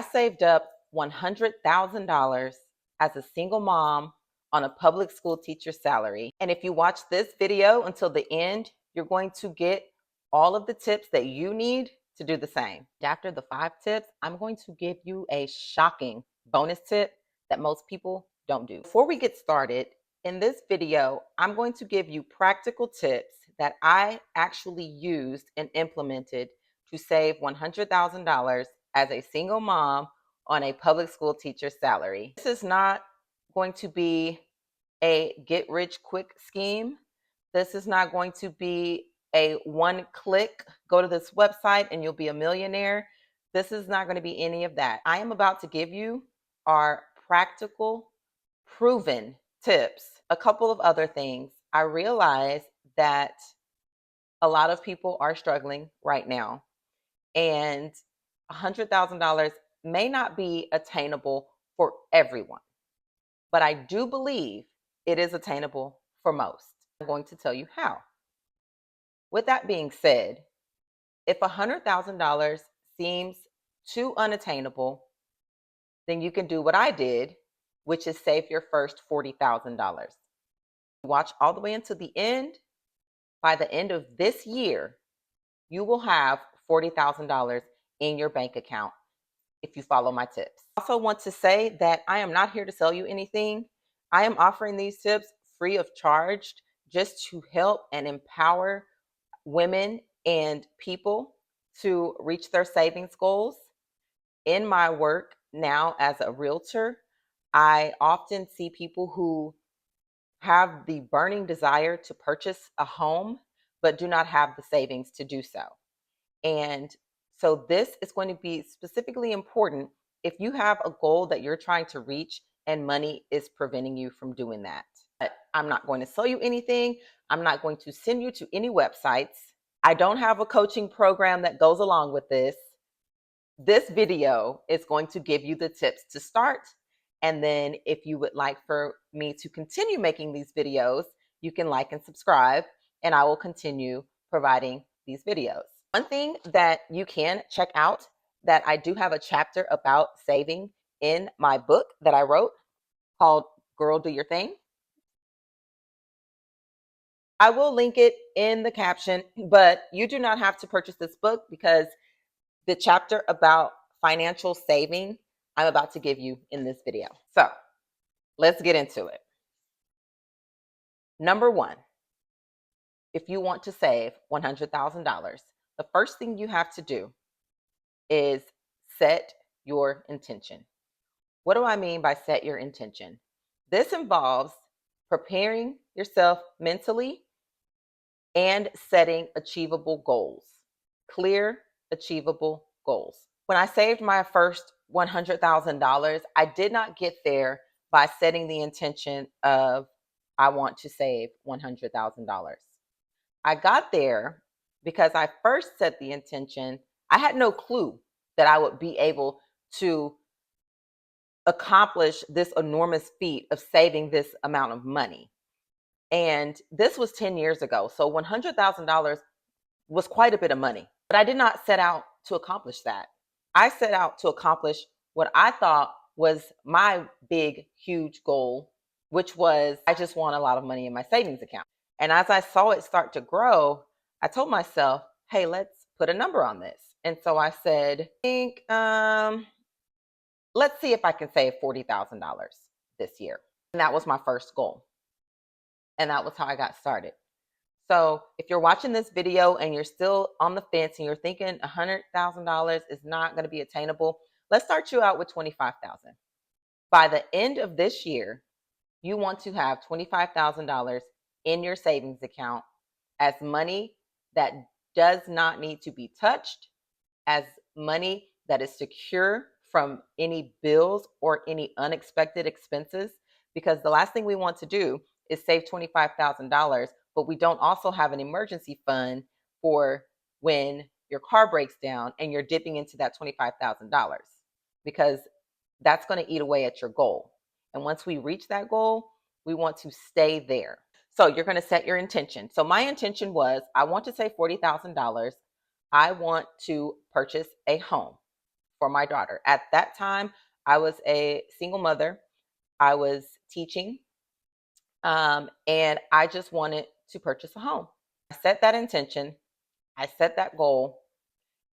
I saved up $100,000 as a single mom on a public school teacher's salary. And if you watch this video until the end, you're going to get all of the tips that you need to do the same. After the 5 tips, I'm going to give you a shocking bonus tip that most people don't do. Before we get started, in this video, I'm going to give you practical tips that I actually used and implemented to save $100,000 as a single mom on a public school teacher's salary. This is not going to be a get rich quick scheme. This is not going to be a one click, go to this website and you'll be a millionaire. This is not going to be any of that. I am about to give you our practical, proven tips. A couple of other things. I realize that a lot of people are struggling right now, and $100,000 may not be attainable for everyone, but I do believe it is attainable for most. I'm going to tell you how. With that being said, if $100,000 seems too unattainable, then you can do what I did, which is save your first $40,000. Watch all the way until the end. By the end of this year, you will have $40,000 in your bank account if you follow my tips. I also want to say that I am not here to sell you anything. I am offering these tips free of charge just to help and empower women and people to reach their savings goals. In my work now as a realtor, I often see people who have the burning desire to purchase a home, but do not have the savings to do so. And so this is going to be specifically important if you have a goal that you're trying to reach and money is preventing you from doing that. But I'm not going to sell you anything. I'm not going to send you to any websites. I don't have a coaching program that goes along with this. This video is going to give you the tips to start. And then if you would like for me to continue making these videos, you can like and subscribe, and I will continue providing these videos. One thing that you can check out, that I do have a chapter about saving in my book that I wrote called Girl, Do Your Thing. I will link it in the caption, but you do not have to purchase this book because the chapter about financial saving I'm about to give you in this video. So let's get into it. Number one, if you want to save $100,000, the first thing you have to do is set your intention. What do I mean by set your intention? This involves preparing yourself mentally and setting achievable goals, clear, achievable goals. When I saved my first $100,000, I did not get there by setting the intention of, I want to save $100,000. I got there because I first set the intention. I had no clue that I would be able to accomplish this enormous feat of saving this amount of money. And this was 10 years ago. So $100,000 was quite a bit of money, but I did not set out to accomplish that. I set out to accomplish what I thought was my big, huge goal, which was I just want a lot of money in my savings account. And as I saw it start to grow, I told myself, hey, let's put a number on this. And so I said, let's see if I can save $40,000 this year. And that was my first goal. And that was how I got started. So if you're watching this video and you're still on the fence and you're thinking $100,000 is not going to be attainable, let's start you out with $25,000. By the end of this year, you want to have $25,000 in your savings account as money that does not need to be touched, as money that is secure from any bills or any unexpected expenses. Because the last thing we want to do is save $25,000, but we don't also have an emergency fund for when your car breaks down and you're dipping into that $25,000, because that's going to eat away at your goal. And once we reach that goal, we want to stay there. So you're going to set your intention. So my intention was, I want to save $40,000. I want to purchase a home. for my daughter. At that time, I was a single mother. I was teaching, and I just wanted to purchase a home. I set that intention, I set that goal,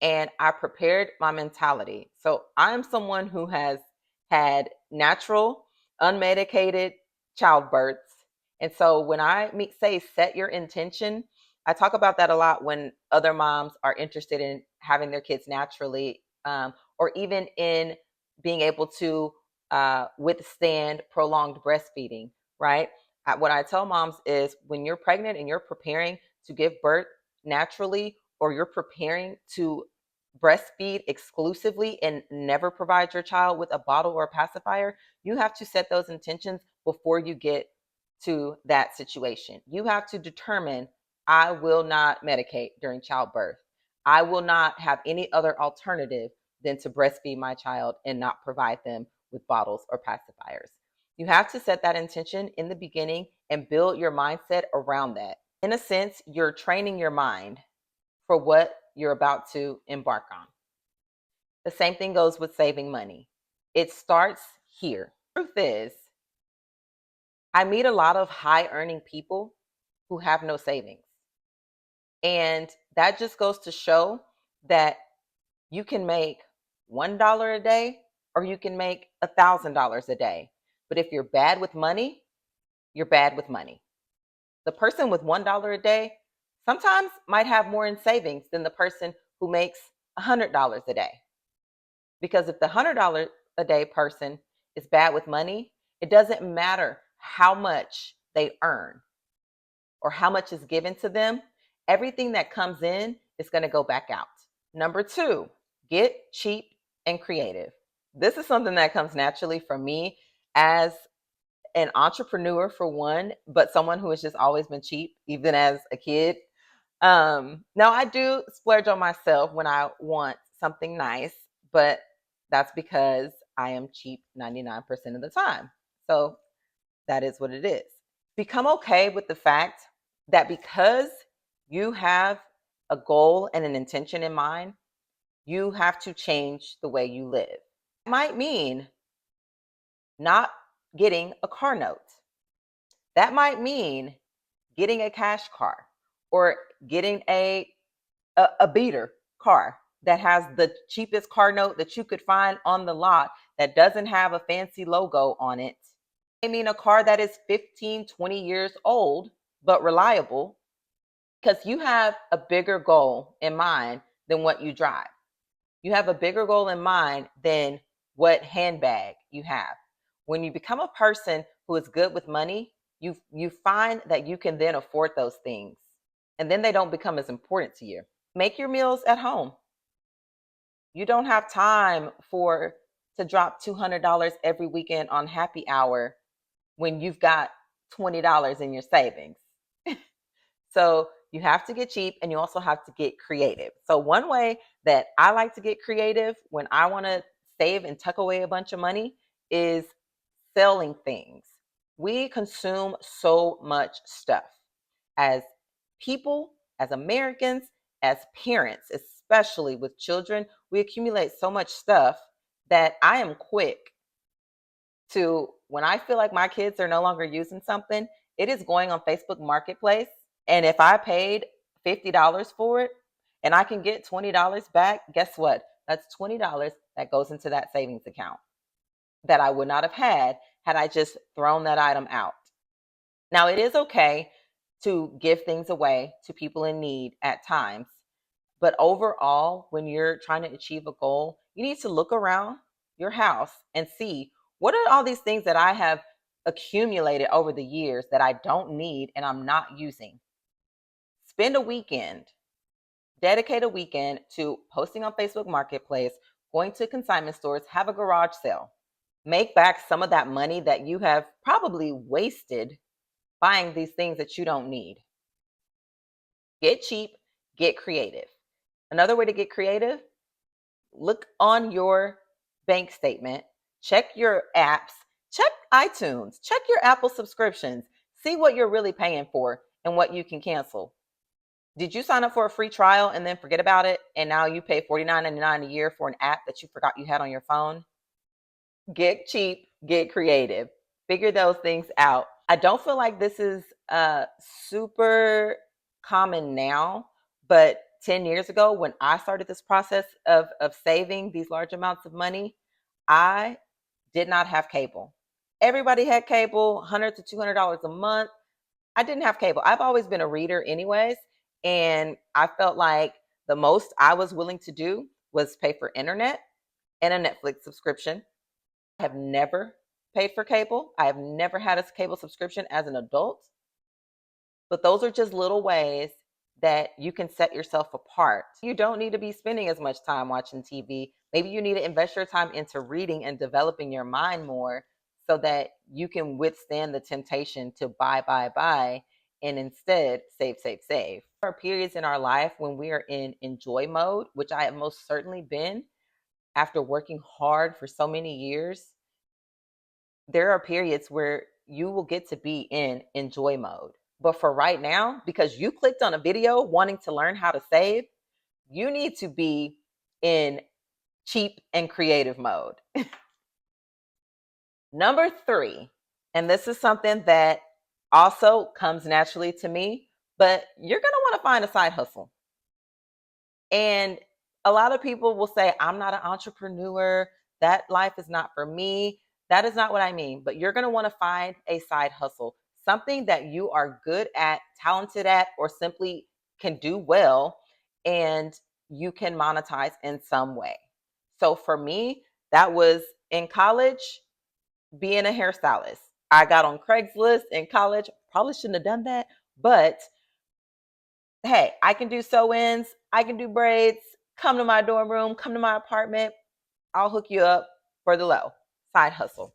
and I prepared my mentality. So I am someone who has had natural, unmedicated childbirths. And so when I say set your intention, I talk about that a lot when other moms are interested in having their kids naturally, or even in being able to withstand prolonged breastfeeding, right? What I tell moms is when you're pregnant and you're preparing to give birth naturally, or you're preparing to breastfeed exclusively and never provide your child with a bottle or a pacifier, you have to set those intentions before you get to that situation. You have to determine, I will not medicate during childbirth. I will not have any other alternative than to breastfeed my child and not provide them with bottles or pacifiers. You have to set that intention in the beginning and build your mindset around that. In a sense, you're training your mind for what you're about to embark on. The same thing goes with saving money. It starts here. Truth is, I meet a lot of high earning people who have no savings. And that just goes to show that you can make $1 a day or you can make $1,000 a day. But if you're bad with money, you're bad with money. The person with $1 a day sometimes might have more in savings than the person who makes $100 a day. Because if the $100 a day person is bad with money, it doesn't matter how much they earn or how much is given to them. Everything that comes in is going to go back out. Number two, get cheap and creative. This is something that comes naturally from me as an entrepreneur, for one, but someone who has just always been cheap, even as a kid. Now I do splurge on myself when I want something nice, but that's because I am cheap 99% of the time. So that is what it is. Become okay with the fact that because you have a goal and an intention in mind, you have to change the way you live. It might mean not getting a car note. That might mean getting a cash car or getting a beater car that has the cheapest car note that you could find on the lot that doesn't have a fancy logo on it. I mean, a car that is 15, 20 years old, but reliable, because you have a bigger goal in mind than what you drive. You have a bigger goal in mind than what handbag you have. When you become a person who is good with money, you find that you can then afford those things, and then they don't become as important to you. Make your meals at home. You don't have time to drop $200 every weekend on happy hour when you've got $20 in your savings. So you have to get cheap and you also have to get creative. So one way that I like to get creative when I want to save and tuck away a bunch of money is selling things. We consume so much stuff as people, as Americans, as parents, especially with children. We accumulate so much stuff that I am quick to, when I feel like my kids are no longer using something, it is going on Facebook Marketplace. And if I paid $50 for it and I can get $20 back, guess what? That's $20 that goes into that savings account that I would not have had I just thrown that item out. Now, it is okay to give things away to people in need at times. But overall, when you're trying to achieve a goal, you need to look around your house and see, what are all these things that I have accumulated over the years that I don't need and I'm not using? Spend a weekend, dedicate a weekend to posting on Facebook Marketplace, going to consignment stores, have a garage sale. Make back some of that money that you have probably wasted buying these things that you don't need. Get cheap, get creative. Another way to get creative, look on your bank statement, check your apps, check iTunes, check your Apple subscriptions, see what you're really paying for and what you can cancel. Did you sign up for a free trial and then forget about it? And now you pay $49.99 a year for an app that you forgot you had on your phone? Get cheap, get creative, figure those things out. I don't feel like this is super common now, but 10 years ago when I started this process of saving these large amounts of money, I did not have cable. Everybody had cable, $100 to $200 a month. I didn't have cable. I've always been a reader anyways, and I felt like the most I was willing to do was pay for internet and a Netflix subscription. I have never paid for cable. I have never had a cable subscription as an adult. But those are just little ways that you can set yourself apart. You don't need to be spending as much time watching TV. Maybe you need to invest your time into reading and developing your mind more so that you can withstand the temptation to buy, and instead save, save, save. There are periods in our life when we are in enjoy mode, which I have most certainly been after working hard for so many years. There are periods where you will get to be in enjoy mode. But for right now, because you clicked on a video wanting to learn how to save, you need to be in cheap and creative mode. Number 3, and this is something that also comes naturally to me, but you're going to want to find a side hustle. And a lot of people will say, I'm not an entrepreneur. That life is not for me. That is not what I mean. But you're going to want to find a side hustle, something that you are good at, talented at, or simply can do well, and you can monetize in some way. So for me, that was in college, being a hairstylist. I got on Craigslist in college. Probably shouldn't have done that, but hey, I can do sew-ins, I can do braids. Come to my dorm room, come to my apartment. I'll hook you up for the low. Side hustle.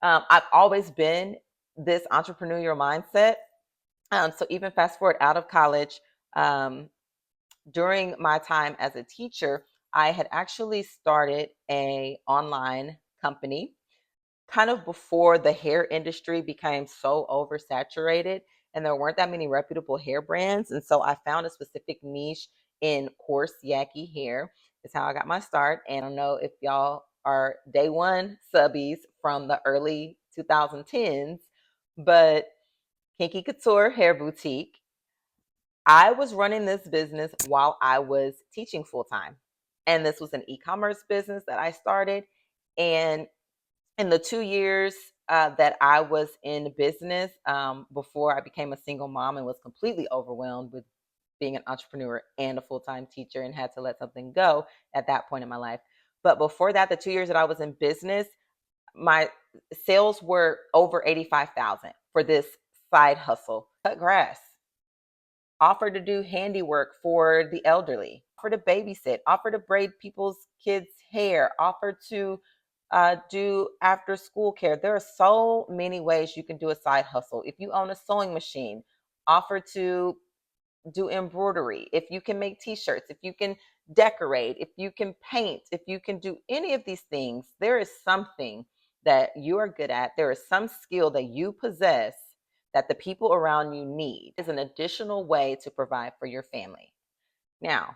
I've always been this entrepreneurial mindset. So even fast forward out of college, during my time as a teacher, I had actually started a online company kind of before the hair industry became so oversaturated and there weren't that many reputable hair brands. And so I found a specific niche in coarse yaki hair. Is how I got my start. And I don't know if y'all are day one subbies from the early 2010s, but Kinky Couture Hair Boutique. I was running this business while I was teaching full time. And this was an e-commerce business that I started. And in the 2 years that I was in business, before I became a single mom and was completely overwhelmed with being an entrepreneur and a full-time teacher and had to let something go at that point in my life. But before that, the 2 years that I was in business, my sales were over 85,000 for this side hustle. Cut grass, offer to do handiwork for the elderly, offer to babysit, offer to braid people's kids' hair, offer to do after school care. There are so many ways you can do a side hustle. If you own a sewing machine, offer to do embroidery. If you can make t-shirts, if you can decorate, if you can paint, if you can do any of these things, there is something that you are good at. There is some skill that you possess that the people around you need. Is an additional way to provide for your family. Now,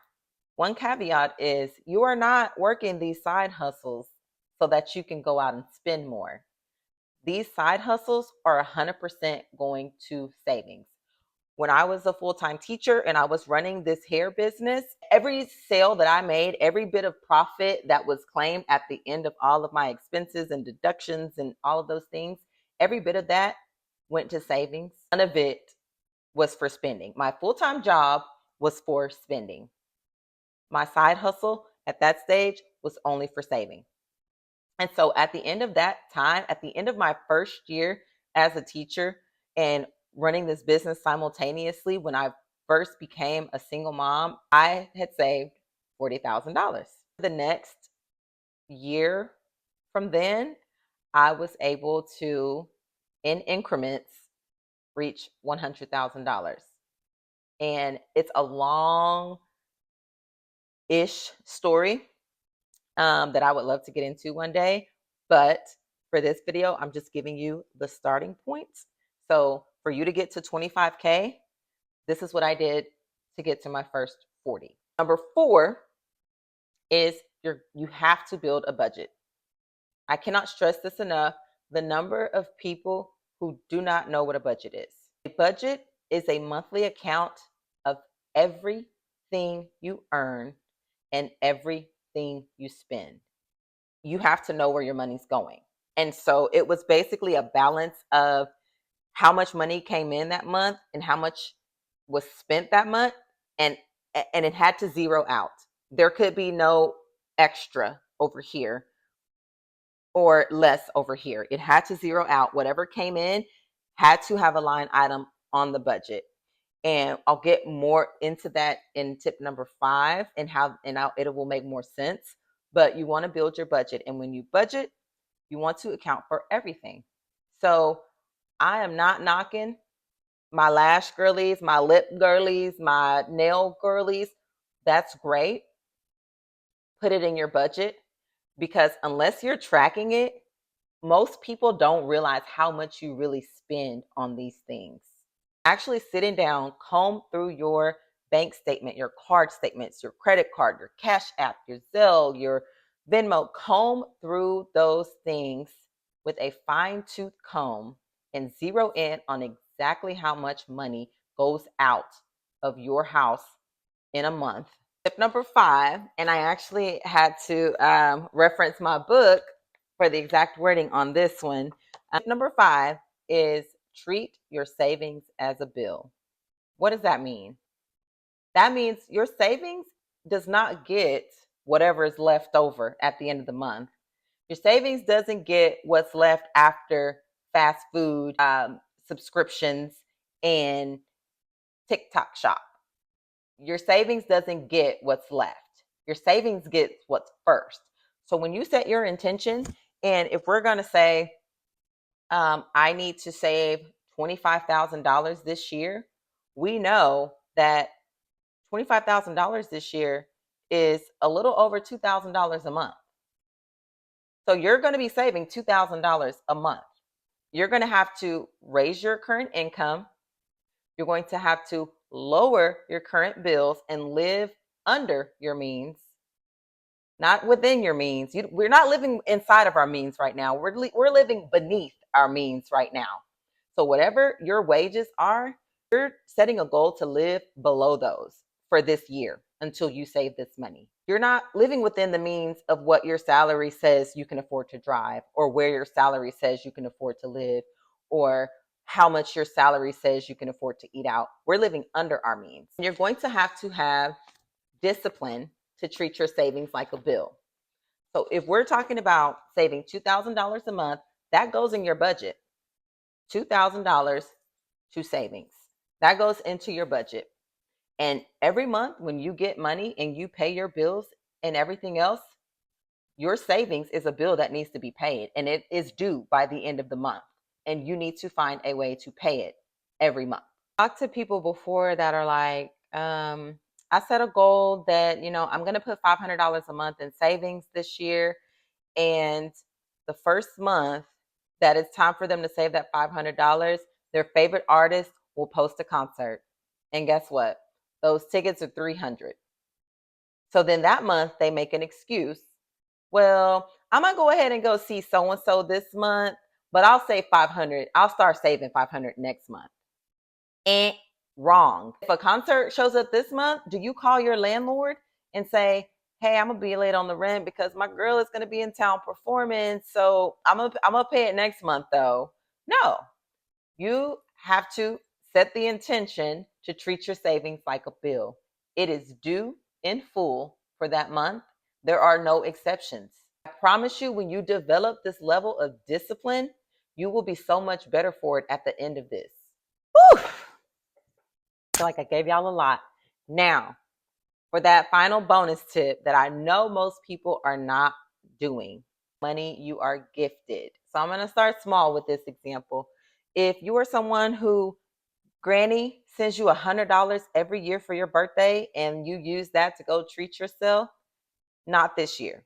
one caveat is you are not working these side hustles so that you can go out and spend more. These side hustles are 100% going to savings. When I was a full-time teacher and I was running this hair business, every sale that I made, every bit of profit that was claimed at the end of all of my expenses and deductions and all of those things, every bit of that went to savings. None of it was for spending. My full-time job was for spending. My side hustle at that stage was only for saving. And so at the end of that time, at the end of my first year as a teacher and running this business simultaneously, when I first became a single mom, I had saved $40,000. The next year from then, I was able to, in increments, reach $100,000. And it's a long-ish story that I would love to get into one day. But for this video, I'm just giving you the starting points. So for you to get to 25K, this is what I did to get to my first 40. Number 4 is you have to build a budget. I cannot stress this enough. The number of people who do not know what a budget is. A budget is a monthly account of everything you earn and everything you spend. You have to know where your money's going. And so it was basically a balance of how much money came in that month and how much was spent that month, and it had to zero out. There could be no extra over here or less over here. It had to zero out. Whatever came in had to have a line item on the budget. And I'll get more into that in tip number 5 and it will make more sense. But you want to build your budget. And when you budget, you want to account for everything. So I am not knocking my lash girlies, my lip girlies, my nail girlies. That's great. Put it in your budget, because unless you're tracking it, most people don't realize how much you really spend on these things. Actually sitting down, comb through your bank statement, your card statements, your credit card, your Cash App, your Zelle, your Venmo, comb through those things with a fine-tooth comb and zero in on exactly how much money goes out of your house in a month. Tip number 5, and I actually had to reference my book for the exact wording on this one. Tip number 5 is treat your savings as a bill. What does that mean? That means your savings does not get whatever is left over at the end of the month. Your savings doesn't get what's left after fast food subscriptions and TikTok shop. Your savings doesn't get what's left. Your savings gets what's first. So when you set your intention, and if we're going to say, I need to save $25,000 this year, we know that $25,000 this year is a little over $2,000 a month. So you're going to be saving $2,000 a month. You're going to have to raise your current income. You're going to have to lower your current bills and live under your means, not within your means. We're not living inside of our means right now. We're living beneath our means right now. So whatever your wages are, you're setting a goal to live below those for this year until you save this money. You're not living within the means of what your salary says you can afford to drive, or where your salary says you can afford to live, or how much your salary says you can afford to eat out. We're living under our means. You're going to have discipline to treat your savings like a bill. So if we're talking about saving $2,000 a month, that goes in your budget. $2,000 to savings. That goes into your budget. And every month when you get money and you pay your bills and everything else, your savings is a bill that needs to be paid, and it is due by the end of the month. And you need to find a way to pay it every month. Talk to people before that are like, I set a goal that, I'm going to put $500 a month in savings this year. And the first month that it's time for them to save that $500, their favorite artist will post a concert. And guess what? Those tickets are $300. So then that month they make an excuse. Well, I'm going to go ahead and go see so-and-so this month, but I'll save $500. I'll start saving $500 next month. Wrong. If a concert shows up this month, do you call your landlord and say, hey, I'm going to be late on the rent because my girl is going to be in town performing, so I'm going to pay it next month though? No. You have to set the intention to treat your savings like a bill. It is due in full for that month. There are no exceptions. I promise you, when you develop this level of discipline, you will be so much better for it at the end of this. Whew. I feel like I gave y'all a lot. Now, for that final bonus tip that I know most people are not doing, money you are gifted. So I'm going to start small with this example. If you are someone who Granny sends you $100 every year for your birthday and you use that to go treat yourself, not this year.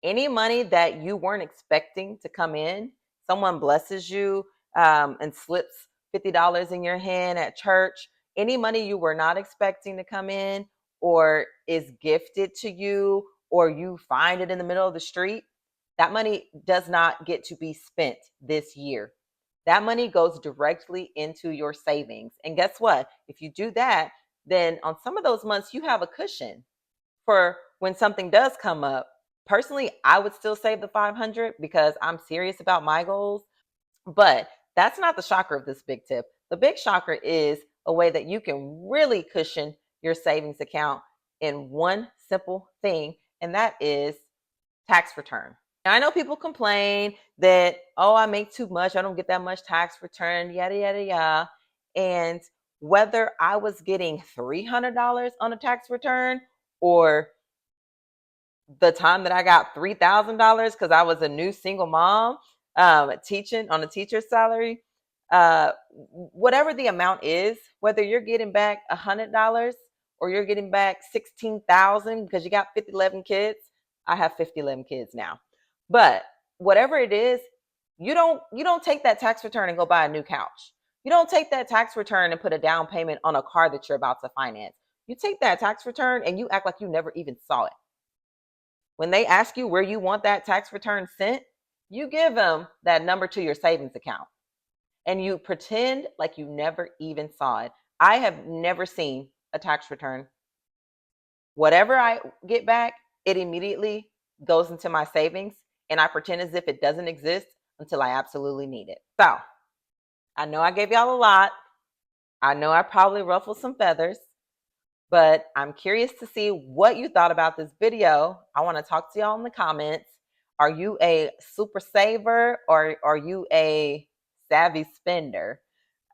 Any money that you weren't expecting to come in, someone blesses you and slips $50 in your hand at church, Any money you were not expecting to come in or is gifted to you or you find it in the middle of the street, that money does not get to be spent this year. That money goes directly into your savings. And guess what? If you do that, then on some of those months, you have a cushion for when something does come up. Personally, I would still save the 500 because I'm serious about my goals. But that's not the shocker of this big tip. The big shocker is a way that you can really cushion your savings account in one simple thing, and that is tax return. Now, I know people complain that, oh, I make too much, I don't get that much tax return, yada, yada, yada. And whether I was getting $300 on a tax return or the time that I got $3,000 because I was a new single mom teaching on a teacher's salary, whatever the amount is, whether you're getting back $100 or you're getting back 16,000 because you got 11 kids. I have 11 kids now, but whatever it is, you don't take that tax return and go buy a new couch. You don't take that tax return and put a down payment on a car that you're about to finance. You take that tax return and you act like you never even saw it. When they ask you where you want that tax return sent, you give them that number to your savings account and you pretend like you never even saw it. I have never seen a tax return. Whatever I get back, it immediately goes into my savings and I pretend as if it doesn't exist until I absolutely need it. So I know I gave y'all a lot. I know I probably ruffled some feathers, but I'm curious to see what you thought about this video. I want to talk to y'all in the comments. Are you a super saver or are you a savvy spender?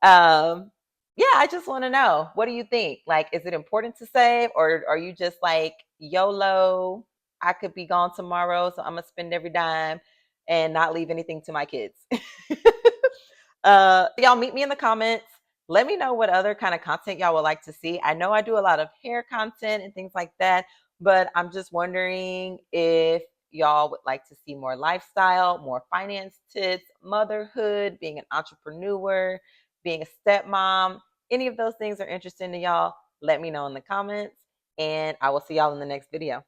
Yeah, I just want to know. What do you think? Like, is it important to save or are you just like YOLO? I could be gone tomorrow, so I'm gonna spend every dime and not leave anything to my kids. Y'all meet me in the comments. Let me know what other kind of content y'all would like to see. I know I do a lot of hair content and things like that, but I'm just wondering if y'all would like to see more lifestyle, more finance tips, motherhood, being an entrepreneur, being a stepmom. Any of those things are interesting to y'all, let me know in the comments, and I will see y'all in the next video.